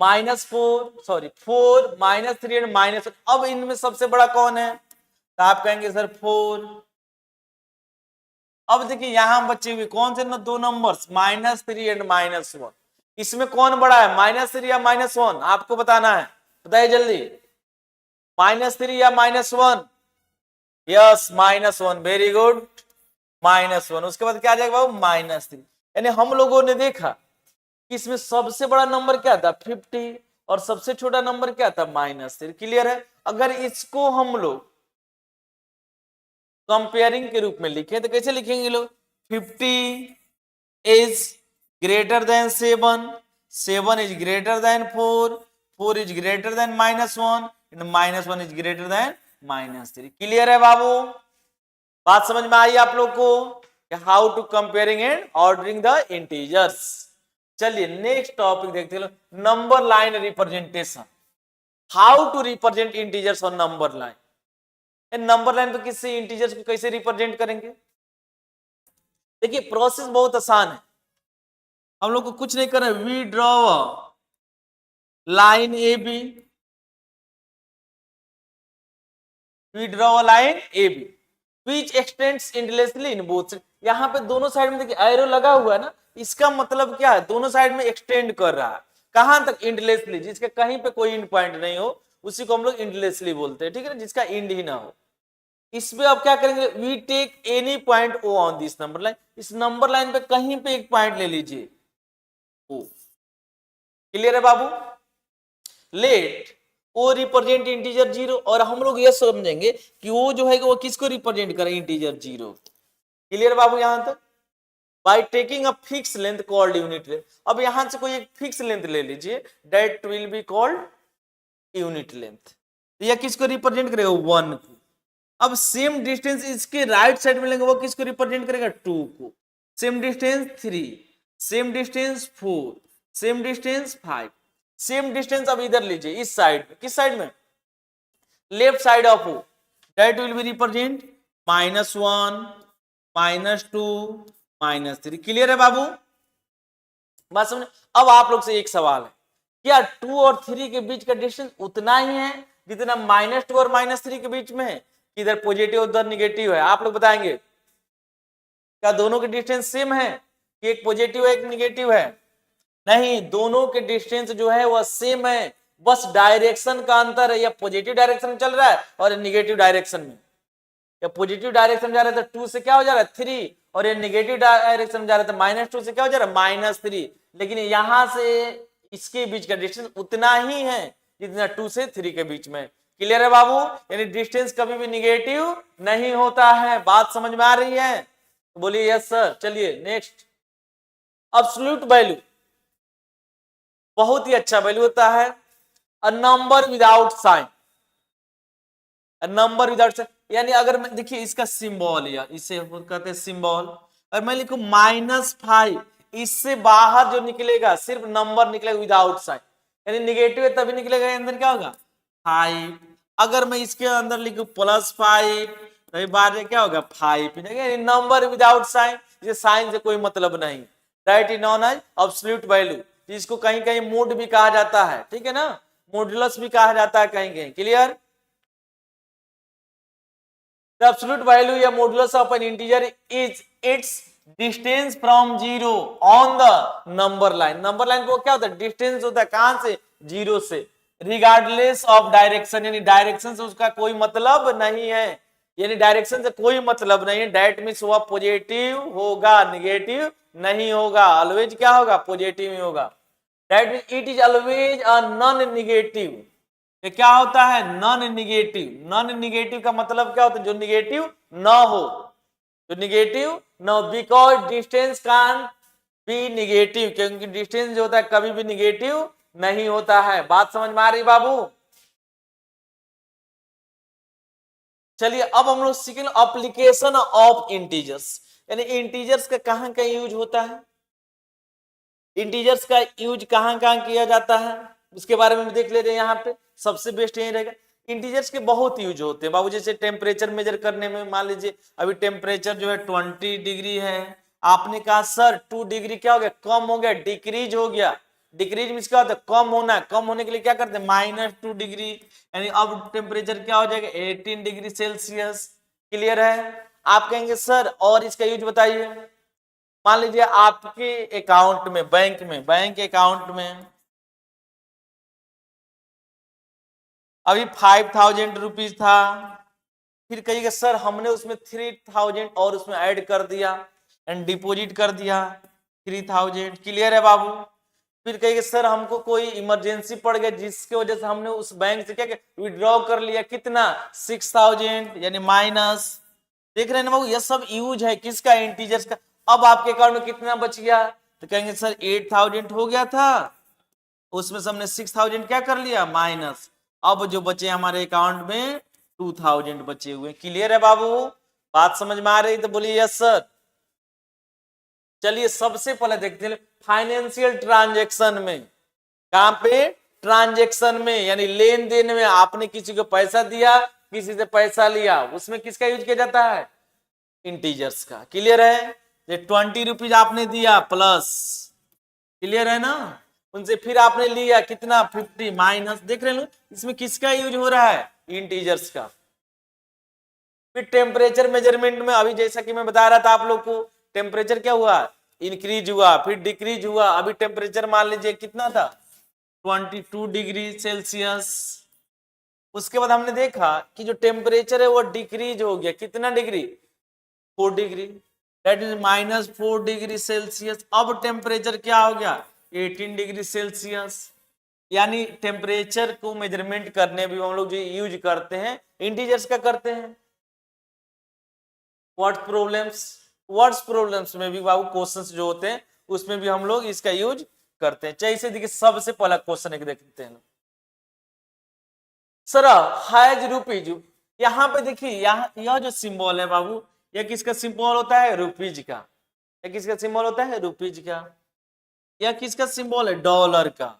-4, सॉरी 4, -3 एंड -1। अब इनमें सबसे बड़ा कौन है? तो आप कहेंगे सर 4। अब देखिए यहां बचे हुए कौन से दो नंबर्स? -3 एंड -1। इसमें कौन बड़ा है? -3 या -1? आपको बताना है, बताइए जल्दी। -3 या -1? Yes -1, very good, -1। उसके बाद क्या आ जाएगा बाबू? -3। यानी हम लोगों ने देखा कि इसमें सबसे बड़ा नंबर क्या था? 50, और सबसे छोटा नंबर क्या था? -3। क्लियर है? अगर इसको हम लोग कंपेयरिंग के रूप में लिखें तो कैसे लिखेंगे लोग? 50 is greater than 7, 7 is greater than 4, 4 is greater than -1 and -1 is greater than -3। Clear है बाबू? बात समझ में आई आप लोग को? How to comparing and ordering the integers. चलिए नेक्स्ट टॉपिक देखते हैं, number line representation. How to represent integers on number line. Number line पे किससे इंटीजर्स को कैसे रिप्रेजेंट करेंगे? देखिए प्रोसेस बहुत आसान है, हम लोग को कुछ नहीं करना। We draw line A B, we draw line A B which extends endlessly in both. यहाँ पे दोनों साइड में देखिए एरो लगा हुआ है ना, इसका मतलब क्या है? दोनों साइड में एक्सटेंड कर रहा है। कहां तक? इंडलेसली, जिसके कहीं पे कोई इंड पॉइंट नहीं हो उसी को हम लोग इंडलेसली बोलते हैं, ठीक है ना, जिसका इंड ही ना हो। इसमें आप क्या करेंगे? We take any point O on this number line. इस नंबर लाइन पे कहीं पे एक पॉइंट ले लीजिए ओ। क्लियर है बाबू? लेट ओ रिप्रेजेंट इंटीजर 0, और हम लोग ये समझेंगे कि वो जो है वो किसको रिप्रेजेंट करे? इंटीजर 0। क्लियर बाबू यहां तक? Bye taking a fix length called unit length. अब यहां से कोई एक फिक्स लेंथ ले लीजिए, that will be called unit length. यह किसको रिप्रेजेंट करेगा? 1 को। अब सेम डिस्टेंस इसके राइट साइड में लेंगे, वो किसको रिप्रेजेंट करेगा? 2 को। Same distance 3, same distance 4, same distance 5, same distance अब इधर लीजिए इस साइड में। किस साइड में? Left side of O, that will be represent -1, -2, -3। Clear है बाबू? बात समझ? अब आप लोग से एक सवाल है, क्या 2 और 3 के बीच का डिस्टेंस उतना ही है जितना -2 और -3 के बीच में है? इधर पॉजिटिव उधर निगेटिव है? आप लोग बताएंगे। क्या दोनों के डिस्टेंस सेम है कि एक पॉजिटिव है एक निगेटिव है? नहीं, दोनों के डिस्टेंस जो है वह सेम है, बस डायरेक्शन का अंतर है। या पॉजिटिव डायरेक्शन में चल रहा है और निगेटिव डायरेक्शन में। या पॉजिटिव डायरेक्शन में जा रहा है तो 2 से क्या हो जा रहा है? 3, और ये निगेटिव डायरेक्शन में जा रहा है तो -2 से क्या हो जा रहा है? -3। लेकिन यहां से इसके बीच का डिस्टेंस उतना ही है जितना 2 से 3 के बीच में। क्लियर है बाबू? यानी डिस्टेंस कभी भी निगेटिव नहीं होता है। बात समझ में आ रही है? तो बोलिए यस सर। चलिए नेक्स्ट, एब्सोल्यूट वैल्यू बहुत ही अच्छा वैल्यू होता है। A number without sign, a number without sign, यानी अगर मैं देखिए इसका सिंबल, या इसे कहते हैं सिंबल, अगर मैं लिखूं -5, इससे बाहर जो निकलेगा सिर्फ नंबर निकलेगा विदाउट साइन, यानी निगेटिव है तभी निकलेगा, अंदर क्या होगा? 5। अगर मैं इसके अंदर लिखूं +5 तो बाहर क्या होगा? 5। नंबर विदाउट साइन, इसे साइन से कोई मतलब नहीं। That is known as absolute value, जिसको कहीं कहीं मोड भी कहा जाता है, ठीक है ना, मॉडुलस भी कहा जाता है कहीं कहीं। क्लियर? The absolute value या modulus of an integer is its distance from 0 on the number line। Number line को क्या होता है? डिस्टेंस होता है। कहां से? 0 से। रिगार्डलेस ऑफ डायरेक्शन, यानी डायरेक्शन से उसका कोई मतलब नहीं है। यानी डायरेक्शन से कोई मतलब नहीं है, दैट मीन्स वह पॉजिटिव होगा, निगेटिव नहीं होगा, ऑलवेज क्या होगा, पॉजिटिव ही होगा। That means it is always a non negative. ये क्या होता है, नॉन निगेटिव। नॉन निगेटिव का मतलब क्या होता है, जो निगेटिव ना हो, जो निगेटिव ना, because distance can't be negative, क्योंकि डिस्टेंस जो होता है कभी भी निगेटिव नहीं होता है। बात समझ में आ रही बाबू? चलिए अब हम लोग सीखेंगे एप्लीकेशन ऑफ इंटीजर्स, यानी इंटीजर्स का कहां कहां यूज होता है, इंटीजर्स का यूज कहां कहां किया जाता है, उसके बारे में देख ले रहे हैं। यहाँ पे सबसे बेस्ट यही रहेगा। इंटीजर्स के बहुत यूज होते हैं बाबू, जैसे टेम्परेचर मेजर करने में, मान लीजिए अभी टेम्परेचर जो है 20 डिग्री है, आपने कहा सर 2 डिग्री क्या हो गया, कम हो गया, डिक्रीज हो गया। डिक्रीज मीन्स क्या होता है, कम होना। कम होने के लिए क्या करते हैं, -2 डिग्री, यानी अब टेम्परेचर क्या हो जाएगा, 18 डिग्री सेल्सियस। क्लियर है? आप कहेंगे सर और इसका यूज बताइए। मान लीजिए आपके अकाउंट में, बैंक अकाउंट में अभी 5000 रुपीज था, फिर कहिएगा सर हमने उसमें 3000 और उसमें ऐड कर दिया एंड डिपॉजिट कर दिया 3000। क्लियर है बाबू? फिर कहिएगा सर हमको कोई इमरजेंसी पड़ गया जिसकी वजह से हमने उस बैंक से क्या विड्रॉ कर लिया, कितना, 6000, यानी माइनस। देख रहे हैं ना बाबू, यह सब यूज है किसका, इंटीजर्स का। अब आपके अकाउंट में कितना बच गया, तो कहेंगे सर 8000 हो गया था, उसमें से हमने 6000 क्या कर लिया, माइनस। अब जो बचे हमारे अकाउंट में 2000 बचे हुए। क्लियर है बाबू? बात समझ में आ रही तो बोलिए यस सर। चलिए सबसे पहले देखते हैं फाइनेंशियल ट्रांजैक्शन में, कहां पे, ट्रांजैक्शन में, यानी लेन देन में आपने किसी को पैसा दिया, किसी से पैसा लिया, उसमें किसका यूज किया जाता है, इंटीजर्स का। क्लियर है? ये 20 रुपीज आपने दिया प्लस, क्लियर है ना, उनसे फिर आपने लिया कितना, 50 माइनस। देख रहे हैं इसमें किसका यूज हो रहा है, इंटीजर्स का। फिर टेम्परेचर मेजरमेंट में अभी जैसा कि मैं बता रहा था आप लोग को, टेम्परेचर क्या हुआ, इंक्रीज हुआ, फिर डिक्रीज हुआ। अभी टेम्परेचर मान लीजिए कितना था, 22 डिग्री सेल्सियस। उसके बाद हमने देखा कि जो टेम्परेचर है वो डिक्रीज हो गया, कितना degree, 4 degree, that is -4 degree Celsius. अब टेम्परेचर क्या हो गया, 18 डिग्री सेल्सियस। यानी टेम्परेचर को मेजरमेंट करने भी हम लोग जो यूज करते हैं, इंटीजर्स का करते हैं। वर्ड्स प्रॉब्लम्स में भी बाबू क्वेश्चंस जो होते हैं उसमें भी हम लोग इसका यूज करते हैं। चाहिए देखिए सबसे पहला क्वेश्चन एक देखते हैं सर, हैज रुपीज। यहाँ पे देखिए यह जो सिंबल है बाबू, यह किसका सिंबल होता है, रुपीज का। यह किसका सिंबल होता है, रुपीज का। यह किसका सिंबल है, डॉलर का।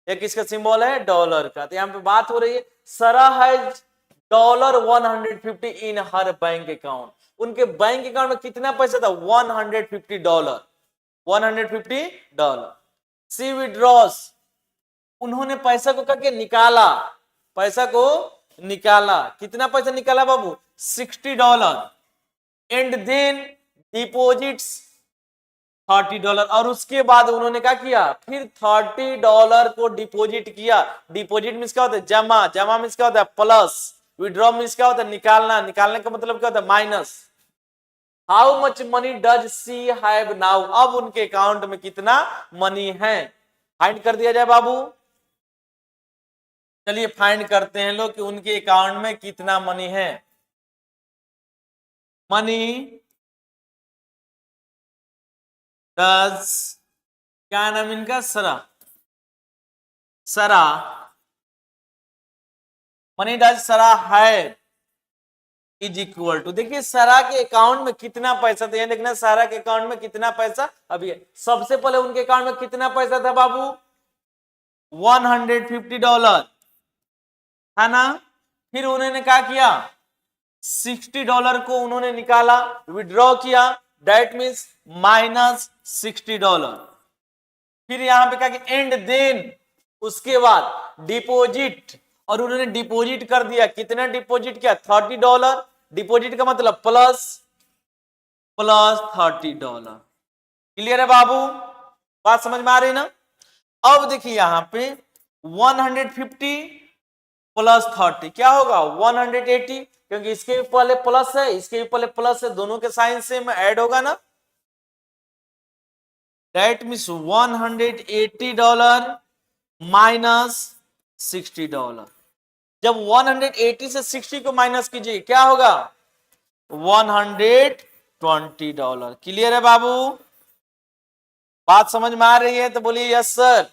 यह किसका सिंबल है, डॉलर का। तो यहाँ पे बात हो रही है सरा has $150 in her bank account. उनके बैंक अकाउंट में कितना पैसा था, $150, $150। सी विड्रॉस, उन्होंने पैसा को करके निकाला, पैसा को निकाला, कितना पैसा निकाला बाबू, $60। And then deposits $30। और उसके बाद उन्होंने क्या किया, फिर $30 को डिपॉजिट किया। डिपॉजिट मीन्स क्या होता है, जमा, जमा मीन्स क्या होता है, प्लस। विड्रॉ मीन्स क्या होता है, निकालना, निकालने का मतलब क्या होता है, minus. How much money does she have now, अब उनके अकाउंट में कितना मनी है, फाइंड कर दिया जाए बाबू। चलिए फाइंड करते हैं लोग कि उनके अकाउंट में कितना मनी है। मनी डज, क्या नाम इनका, सरा, सरा, मनी डज सरा है इज इक्वल टू, देखिए सारा के अकाउंट में कितना पैसा था, देखना सारा के अकाउंट में कितना पैसा अभी है। सबसे पहले उनके अकाउंट में कितना पैसा था बाबू, $150 है ना। फिर उन्होंने क्या किया, $60 को उन्होंने निकाला, विड्रॉ किया, दैट मीन्स -$60। फिर यहां पे क्या किया, एंड देन, उसके बाद डिपॉजिट, और उन्होंने डिपॉजिट कर दिया, कितना डिपॉजिट किया, $30। डिपॉजिट का मतलब प्लस $30। क्लियर है बाबू? बात समझ में आ रही ना। अब देखिए यहां पे 150 प्लस 30 क्या होगा 180, क्योंकि इसके भी पहले प्लस है, इसके भी पहले प्लस है, दोनों के साइन सेम ऐड होगा ना। That means $180 minus $60। जब 180 से 60 को माइनस कीजिए क्या होगा $120। क्लियर है बाबू, बात समझ में आ रही है तो बोलिए यस सर।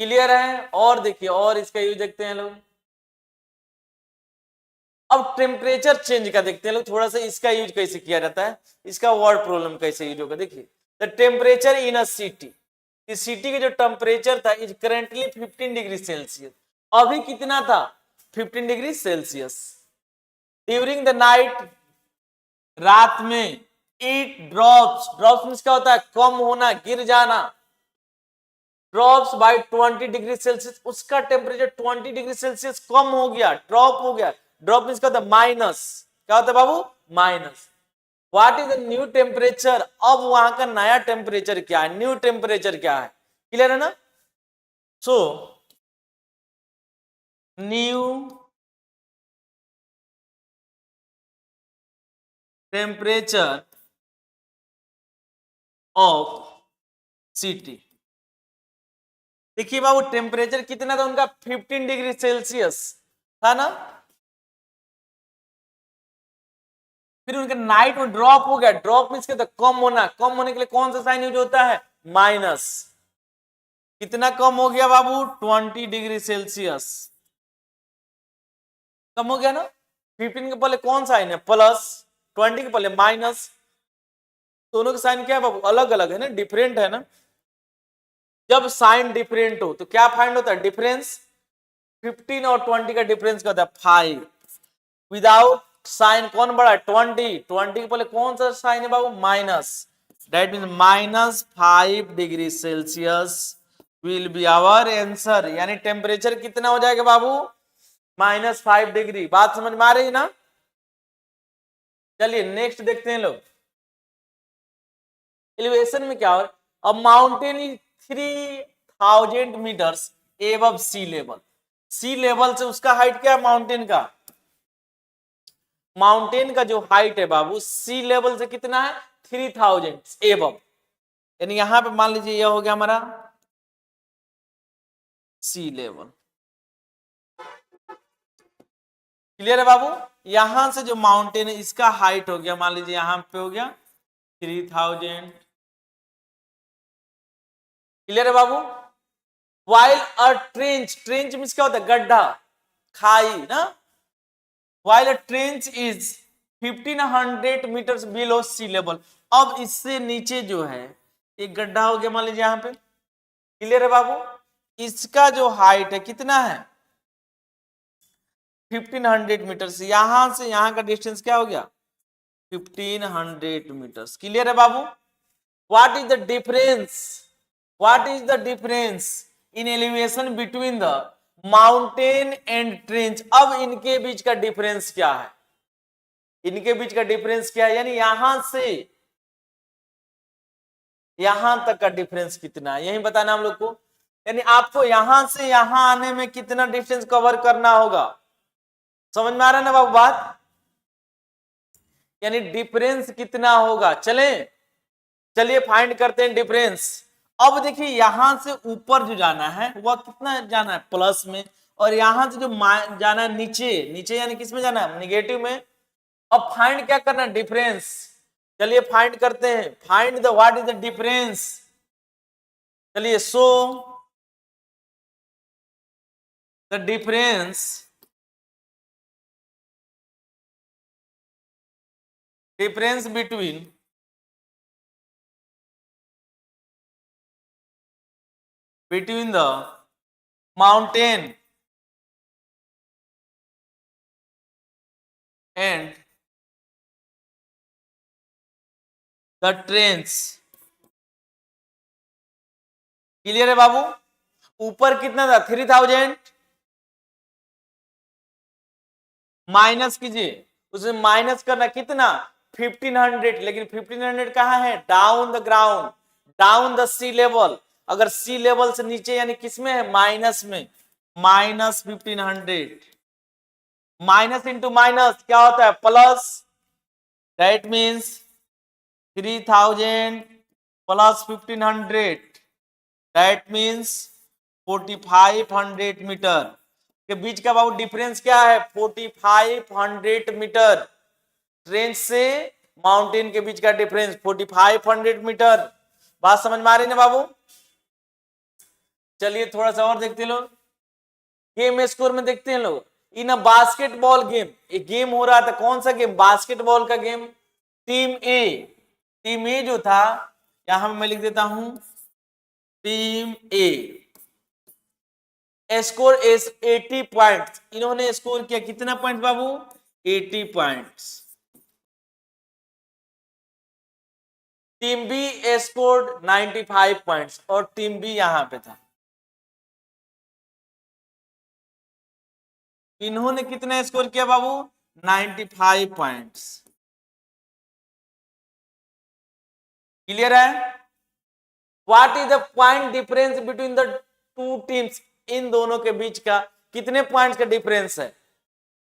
क्लियर है, और देखिए और इसका यूज देखते हैं लोग। अब टेम्परेचर चेंज का देखते हैं लोग, थोड़ा सा इसका यूज कैसे किया जाता है, इसका वर्ड प्रॉब्लम कैसे यूज होगा। देखिए the temperature in a city, इस सिटी का जो टेम्परेचर था इज करेंटली 15 डिग्री सेल्सियस। अभी कितना था 15 degree Celsius. During the night, रात में, इट ड्रॉप्स, ड्रॉप्स मीन्स क्या होता है कम होना, गिर जाना, ड्रॉप्स बाय 20 डिग्री सेल्सियस, उसका टेम्परेचर 20 डिग्री सेल्सियस कम हो गया, ड्रॉप हो गया। ड्रॉप मीन्स क्या होता है माइनस, क्या होता है बाबू minus. What is the new temperature, अब वहां का नया टेम्परेचर क्या है, न्यू टेम्परेचर क्या है, क्लियर है ना। So new temperature of city, देखिए बाबू टेम्परेचर कितना था उनका 15 डिग्री सेल्सियस था ना, फिर उनका नाइट में ड्रॉप हो गया, ड्रॉप मींस क्या कम होना, कम होने के लिए कौन सा साइन यूज होता है माइनस। कितना कम हो गया बाबू 20 डिग्री सेल्सियस कम हो गया ना। 15 के पहले कौन साइन है प्लस, 20 के पहले माइनस, दोनों के साइन क्या है बाबू अलग अलग है ना, डिफरेंट है ना। जब साइन डिफरेंट हो तो क्या फाइंड होता है डिफरेंस, 15 और 20 का डिफरेंस क्या होता है 5। विदाउट साइन कौन बड़ा है 20, 20 के पहले कौन सा साइन है बाबू minus, that mean minus 5 degree Celsius will be our answer. यानी टेम्परेचर कितना हो जाएगा बाबू -5 डिग्री। बात समझ में आ रही है ना। चलिए नेक्स्ट देखते हैं लोग, एलिवेशन में क्या हो, अब mountain is 3000 meters above sea level, sea level से उसका हाइट क्या है माउंटेन का, माउंटेन का जो हाइट है बाबू सी लेवल से कितना है 3000 एबव, यानी यहां पे मान लीजिए यह हो गया हमारा सी लेवल। क्लियर है बाबू, यहां से जो माउंटेन है इसका हाइट हो गया मान लीजिए यहां पे हो गया 3000। क्लियर है बाबू। While a trench, trench means क्या होता है गड्ढा खाई ना, while a trench is 1500 metres below sea level, अब इससे नीचे जो है एक गड्ढा हो गया मान लीजिए यहां पे। क्लियर है बाबू, इसका जो हाइट है कितना है 1500 मीटर्स, यहां से यहां का डिस्टेंस क्या हो गया 1500 मीटर्स। क्लियर है बाबू। What is the difference, what is the difference in elevation between the mountain and trench, अब इनके बीच का डिफरेंस क्या है, इनके बीच का डिफरेंस क्या है, यानी यहां से यहां तक का डिफरेंस कितना है यही बताना हम लोग को, यानी आपको यहां से यहां आने में कितना डिस्टेंस कवर करना होगा। समझ में आ रहा है ना बाबू बात, यानी डिफरेंस कितना होगा। चलिए फाइंड करते हैं डिफरेंस। अब देखिए यहां से ऊपर जो जाना है वह कितना जाना है प्लस में, और यहां से जो जाना है नीचे, नीचे यानी किस में जाना है निगेटिव में। अब फाइंड क्या करना है डिफरेंस, चलिए फाइंड करते हैं, find the what is the difference. चलिए so the difference between the mountain and the trains। Clear है बाबू, ऊपर कितना था 3000, माइनस कीजिए, उसमें माइनस करना कितना 1500, लेकिन 1500 कहां है down the ground, down the sea level, अगर सी लेवल से नीचे यानी किसमें है माइनस में, माइनस 1500, माइनस इंटू माइनस क्या होता है plus, that means 3000 plus 1500, that means 4500 meter के बीच का बाबू डिफरेंस क्या है 4500 मीटर, ट्रेन से माउंटेन के बीच का डिफरेंस 4500 मीटर। बात समझ में आ रही है ना बाबू? चलिए थोड़ा सा और देखते हैं लोग, गेम स्कोर में देखते हैं लोग। इन अ बास्केटबॉल गेम, एक गेम हो रहा था, कौन सा गेम? बास्केटबॉल का गेम। टीम ए जो था, यहां मैं लिख देता हूं team A score is 80 points, इन्होंने स्कोर किया कितना पॉइंट बाबू? 80 points. Team B scored 95 points और टीम बी यहां पे था। इन्होंने कितना स्कोर किया बाबू? 95 पॉइंट्स। क्लियर है? What is the point difference between the two teams, इन दोनों के बीच का कितने पॉइंट्स का डिफरेंस है?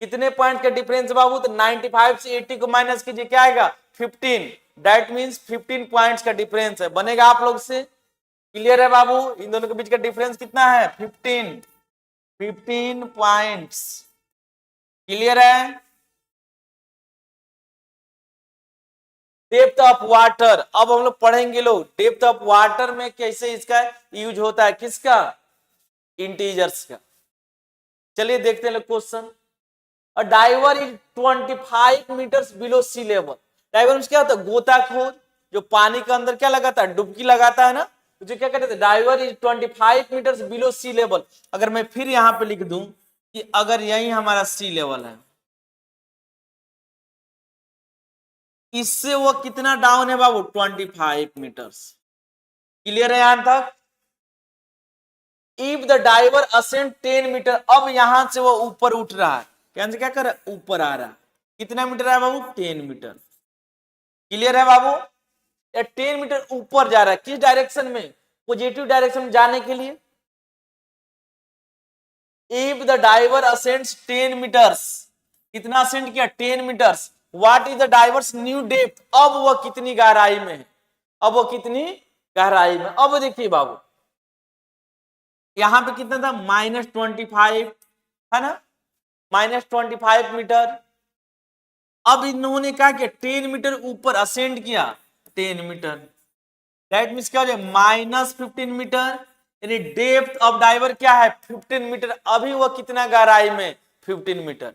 कितने पॉइंट का डिफरेंस बाबू? तो 95 से 80 को माइनस कीजिए, क्या आएगा? 15, दैट मींस 15 पॉइंट्स का डिफरेंस है, बनेगा आप लोग से। क्लियर है बाबू? इन दोनों के बीच का डिफरेंस कितना है? 15 पॉइंट्स। क्लियर है? डेप्थ ऑफ वाटर, अब हम लोग पढ़ेंगे लोग डेप्थ ऑफ वाटर में कैसे इसका यूज होता है, किसका? इंटीजर्स का। चलिए देखते हैं question. A diver is 25 meters below sea level. Diver में क्या होता है? गोताखोर, जो पानी के अंदर क्या लगाता है? डुबकी लगाता है ना, तो क्या कहते हैं? Diver is 25 meters below sea level. अगर मैं फिर यहां पे लिख दूं कि अगर यही हमारा सी लेवल है, इससे वो कितना डाउन है बाबू? 25 मीटर्स। क्लियर है यहां तक? If the diver ascend 10 meter, अब यहां से वो ऊपर उठ रहा है, क्या कर रहा है? ऊपर आ रहा है। कितना मीटर है बाबू? 10 मीटर। क्लियर है बाबू? या 10 मीटर ऊपर जा रहा है, किस डायरेक्शन में? पॉजिटिव डायरेक्शन में जाने के लिए। If the diver ascends 10 meters, कितना असेंड किया? 10 meters. What is the diver's new depth, अब वह कितनी गहराई में है? अब वो कितनी गहराई में? अब देखिए बाबू, यहां पे कितना था? -25 है ना, -25 मीटर। अब इन्होंने क्या किया? 10 मीटर ऊपर असेंड किया, 10 मीटर, दैट मीन्स क्या हो जाए? -15 मीटर। यानी डेप्थ ऑफ डाइवर क्या है? 15 मीटर। अभी वो कितना गहराई में? 15 मीटर।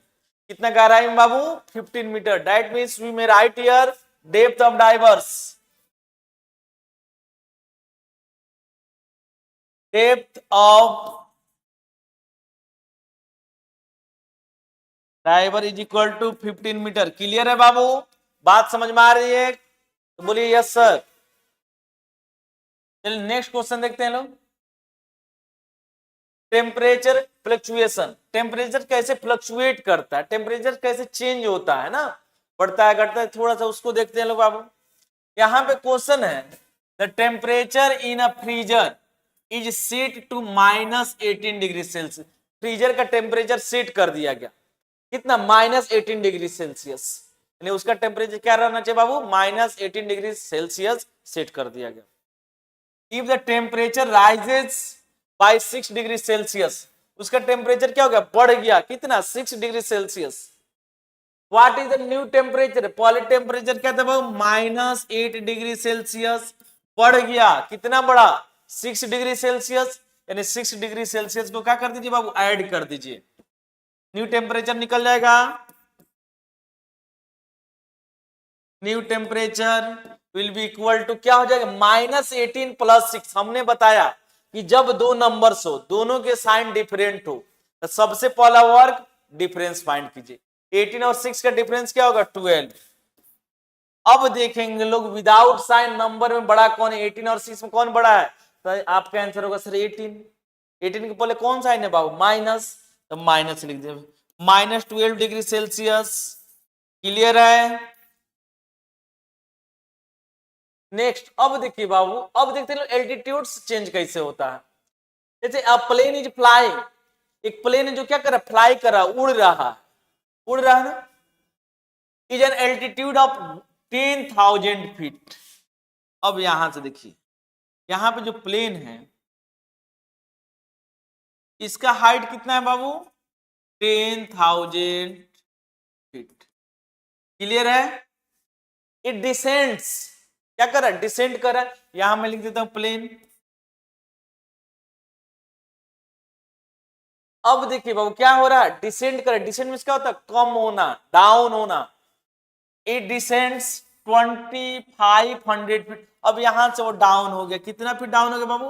कितना गहराई में बाबू? 15 meter. That means we may write here depth of divers, depth of diver is equal to 15 meter. Clear है बाबू? बात समझ में आ रही है तो बोलिए यस सर। चलिए नेक्स्ट क्वेश्चन देखते हैं लोग। टेम्परेचर फ्लक्चुएशन, टेम्परेचर कैसे फ्लक्चुएट करता है, टेम्परेचर कैसे चेंज होता है ना, बढ़ता है घटता है, थोड़ा सा उसको देखते हैं लोग बाबू। यहाँ पे क्वेश्चन है the temperature in a freezer is set to -18 degree Celsius. Freezer का टेम्परेचर सेट कर दिया गया, कितना? -18 डिग्री सेल्सियस। यानी उसका टेम्परेचर क्या रहना चाहिए बाबू? -18 डिग्री सेल्सियस सेट कर दिया गया। If the temperature rises by 6 degree Celsius, उसका टेम्परेचर क्या हो गया? बढ़ गया, कितना? 6 degree Celsius. What is the new temperature? पहले टेम्परेचर क्या था बाबू? -8 डिग्री सेल्सियस। बढ़ गया, कितना बढ़ा? 6 डिग्री सेल्सियस। यानी 6 डिग्री सेल्सियस को क्या कर दीजिए बाबू? ऐड कर दीजिए, न्यू टेम्परेचर निकल जाएगा। New temperature will be equal to क्या हो जाएगा? -18 + 6। हमने बताया कि जब दो नंबर्स हो, दोनों के साइन डिफरेंट हो, तो सबसे पहला वर्क डिफरेंस फाइंड कीजिए। 18 और 6 का डिफरेंस क्या होगा? 12। अब देखेंगे लोग विदाउट साइन नंबर में बड़ा कौन है? 18 और 6 में कौन बड़ा है? तो आपका आंसर होगा सर 18। 18 के पहले कौन साइन है बाबू? माइनस, तो माइनस लिख दे, -12 डिग्री सेल्सियस। क्लियर है? नेक्स्ट अब देखिए बाबू, अब देखते हैं एल्टीट्यूड चेंज कैसे होता है। जैसे अ प्लेन इज फ्लाइंग एक प्लेन है जो क्या कर रहा है, फ्लाई कर रहा है, उड़ रहा है ना, is an altitude of 10,000 feet. अब यहां से देखिए, यहां पे जो प्लेन है इसका हाइट कितना है बाबू, 10,000 फीट। क्लियर है? इट डिसेंड्स, क्या कर रहा है, डिसेंड कर रहा है। यहां मैं लिख देता हूं प्लेन। अब देखिए बाबू क्या हो रहा है, डिसेंड कर, डिसेंड मींस क्या होता है, कम होना, डाउन होना। It descends 2500 feet. अब यहां से वो डाउन हो गया, कितना फीट डाउन हो गया बाबू,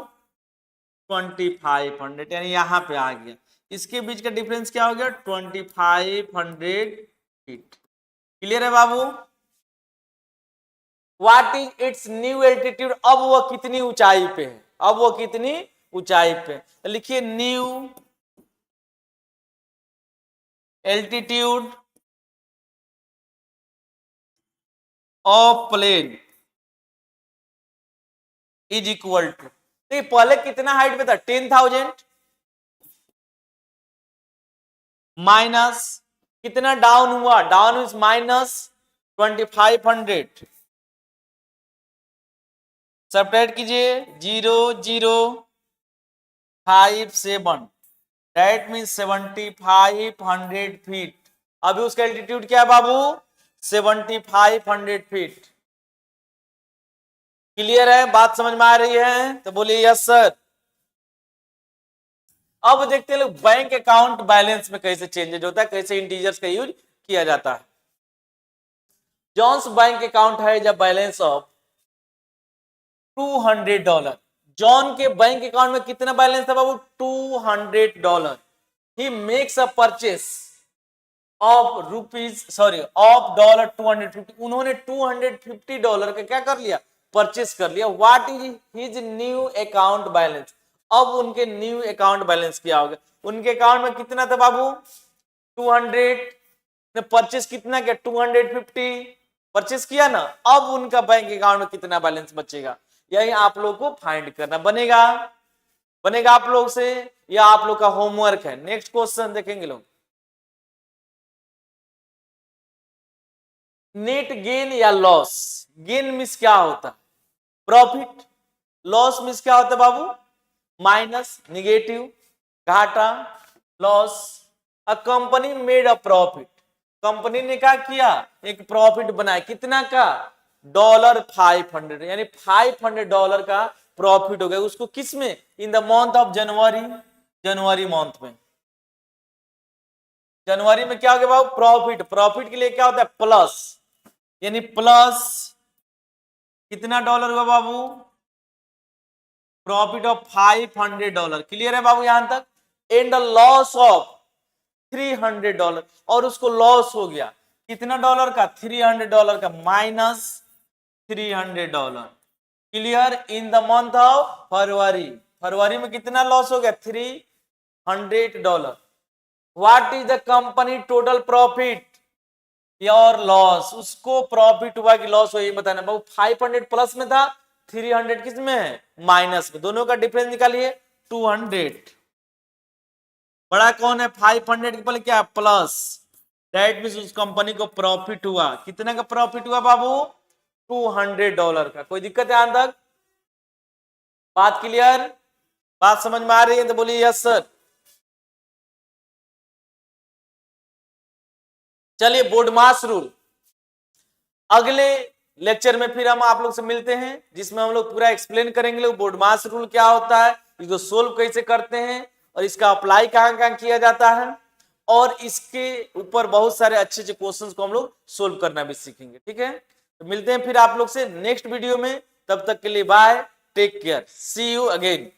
2500, यानी यहां पे आ गया। इसके बीच का डिफरेंस क्या हो गया, 2500 फीट। क्लियर है बाबू? What is its new altitude, अब वो कितनी ऊंचाई पे है, अब वो कितनी ऊंचाई पे है। तो लिखिए new altitude of plane is equal to, तो पहले कितना हाइट पे था, 10,000 माइनस कितना डाउन हुआ, डाउन इज माइनस 2500, सब्ट्रैक्ट कीजिए 0057, दैट मीन 7500 फीट। अभी उसका एल्टीट्यूड क्या है बाबू, 7500 फीट। क्लियर है, बात समझ में आ रही है तो बोलिए यस सर। अब देखते हैं लोग बैंक अकाउंट बैलेंस में कैसे चेंजेज होता है, कैसे इंटीजर्स का यूज किया जाता है। जॉन्स बैंक अकाउंट है जब बैलेंस ऑफ $200, जॉन के बैंक अकाउंट में कितना बैलेंस था बाबू, $200। He makes a purchase of $250, उन्होंने $250 का क्या कर लिया, परचेस कर लिया। What is his new account balance, अब उनके न्यू अकाउंट बैलेंस क्या होगा, उनके अकाउंट में कितना था बाबू, 200 ने परचेस कितना किया, 250 परचेस किया ना, अब उनका बैंक अकाउंट में कितना बैलेंस बचेगा, यही आप लोग को फाइंड करना बनेगा आप लोग से, या आप लोग का होमवर्क है। नेक्स्ट क्वेश्चन देखेंगे लोग, नेट गेन या लॉस। गेन मीन्स क्या होता है, प्रॉफिट, लॉस मीन्स क्या होता है बाबू, माइनस, निगेटिव, घाटा, loss. A company made a profit, company ने क्या किया, एक प्रॉफिट बनाया, कितना का, $500, यानी $500 का प्रॉफिट हो गया उसको, किसमें, इन the month of January, January month में। जनवरी में क्या हो गया बाबू, प्रॉफिट, प्रॉफिट के लिए क्या होता है, प्लस, यानी प्लस कितना डॉलर हुआ बाबू, प्रॉफिट ऑफ $500। क्लियर है बाबू यहां तक? एंड लॉस ऑफ $300, और उसको लॉस हो गया कितना डॉलर का, $300 का, minus $300। Clear? In the month of February, फरवरी में कितना लॉस हो गया, $300। What is the company total profit और लॉस, उसको प्रॉफिट हुआ कि लॉस हुआ ये बताना। बाबू 500 प्लस में था, 300 किस में है, माइनस में, दोनों का डिफरेंस निकालिए 200। बड़ा कौन है, 500 के पहले क्या है, प्लस, दैट मींस उस कंपनी को प्रॉफिट हुआ, कितना का प्रॉफिट हुआ बाबू, $200 का। कोई दिक्कत है यहां तक, बात क्लियर, बात समझ में आ रही है तो बोलिए यस सर। चलिए बोर्डमास रूल, अगले लेक्चर में फिर हम आप लोग से मिलते हैं, जिसमें हम लोग पूरा एक्सप्लेन करेंगे लोग बोर्डमास रूल क्या होता है, इसको सोल्व कैसे करते हैं, और इसका अप्लाई कहां कहां किया जाता है, और इसके ऊपर बहुत सारे अच्छे अच्छे क्वेश्चंस को हम लोग सोल्व करना भी सीखेंगे। ठीक है, तो मिलते हैं फिर आप लोग से नेक्स्ट वीडियो में, तब तक के लिए bye, take care, see you again.